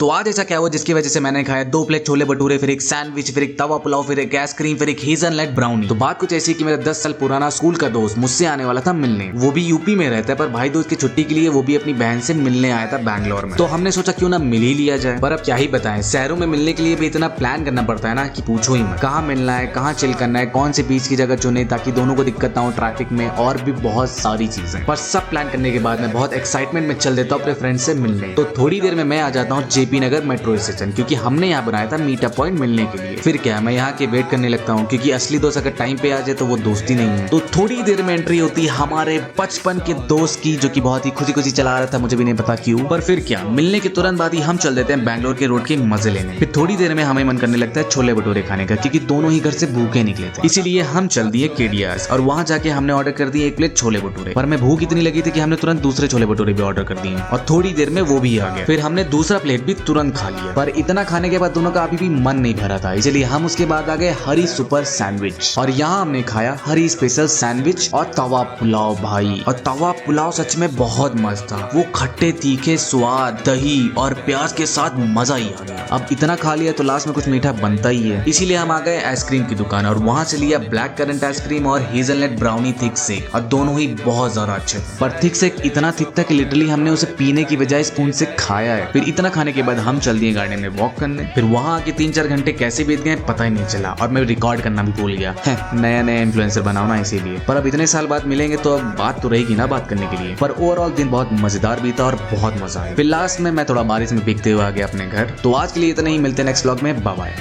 तो आज ऐसा क्या हुआ जिसकी वजह से मैंने खाया 2 प्लेट छोले भटूरे, फिर एक सैंडविच, फिर एक तवा पुलाव, फिर एक आइसक्रीम, फिर एक हेज़लनट ब्राउनी। तो बात कुछ ऐसी कि मेरा 10 साल पुराना स्कूल का दोस्त मुझसे आने वाला था मिलने। वो भी यूपी में रहता है, पर भाई दोस्त की छुट्टी के लिए वो भी अपनी बहन से मिलने आया था बैंगलोर में। तो हमने सोचा क्यों ना मिल ही लिया जाए। पर अब क्या ही बताएं, शहरों में मिलने के लिए भी इतना प्लान करना पड़ता है ना कि पूछो ही मत। कहाँ मिलना है, कहाँ चिल करना है, कौन से बीच की जगह चुने ताकि दोनों को दिक्कत ना हो ट्रैफिक में, और भी बहुत सारी चीजें। पर सब प्लान करने के बाद मैं बहुत एक्साइटमेंट में चल देता हूँ अपने फ्रेंड से मिलने। तो थोड़ी देर में मैं आ जाता हूँ जेपी नगर मेट्रो स्टेशन, क्योंकि हमने यहाँ बनाया था मीटअप पॉइंट मिलने के लिए। फिर क्या मैं यहाँ के वेट करने लगता हूँ, क्योंकि असली दोस्त अगर टाइम पे आ जाए तो वो दोस्ती नहीं है। तो थोड़ी देर में एंट्री होती है हमारे बचपन के दोस्त की, जो कि बहुत ही खुशी खुशी चला रहा था, मुझे भी नहीं पता क्यों। पर फिर क्या, मिलने के तुरंत बाद ही हम चल देते हैं बैंगलोर के रोड के मजे लेने। फिर थोड़ी देर में हमें मन करने लगता है छोले भटूरे खाने का, क्योंकि दोनों ही घर से भूखे निकले थे। इसीलिए हम चल दिए केडियास और वहां जाके हमने ऑर्डर कर दिए 1 प्लेट छोले भटूरे। पर मैं भूख इतनी लगी थी कि हमने तुरंत दूसरे छोले भटूरे भी ऑर्डर कर दिए और थोड़ी देर में वो भी आ गए। फिर हमने दूसरा प्लेट भी तुरंत खा लिया। पर इतना खाने के बाद दोनों का अभी भी मन नहीं भरा था, इसलिए हम उसके बाद आ गए हरी सुपर सैंडविच। और यहाँ हमने खाया हरी स्पेशल सैंडविच और तवा पुलाव भाई। और तवा पुलाव सच में बहुत मस्त था। वो खट्टे तीखे स्वाद, दही और प्याज के साथ मजा ही आ गया। अब इतना खा लिया तो लास्ट में कुछ मीठा बनता ही है, इसीलिए हम आ गए आइसक्रीम की दुकान और वहां से लिया ब्लैक करंट आइसक्रीम और हेज़लनट ब्राउनी थिक शेक। और दोनों ही बहुत ज्यादा अच्छे थे। पर थिक शेक इतना थिक था कि लिटरली हमने उसे पीने की बजाय स्पून से खाया है। फिर इतना खाने के बाद हम चल दिए गार्डन में वॉक करने। फिर वहां आके 3-4 घंटे कैसे बीत गए पता ही नहीं चला, और मैं रिकॉर्ड करना भी भूल गया। नया नया इन्फ्लुएंसर बनाओ ना इसीलिए। पर अब इतने साल बाद मिलेंगे तो अब बात तो रहेगी ना बात करने के लिए। पर ओवरऑल दिन बहुत मजेदार बीता और बहुत मजा आया। फिर लास्ट में मैं थोड़ा बारिश में भीगते हुए आ गया अपने घर। तो आज के लिए इतना ही, मिलते हैं नेक्स्ट व्लॉग में, बाय बाय।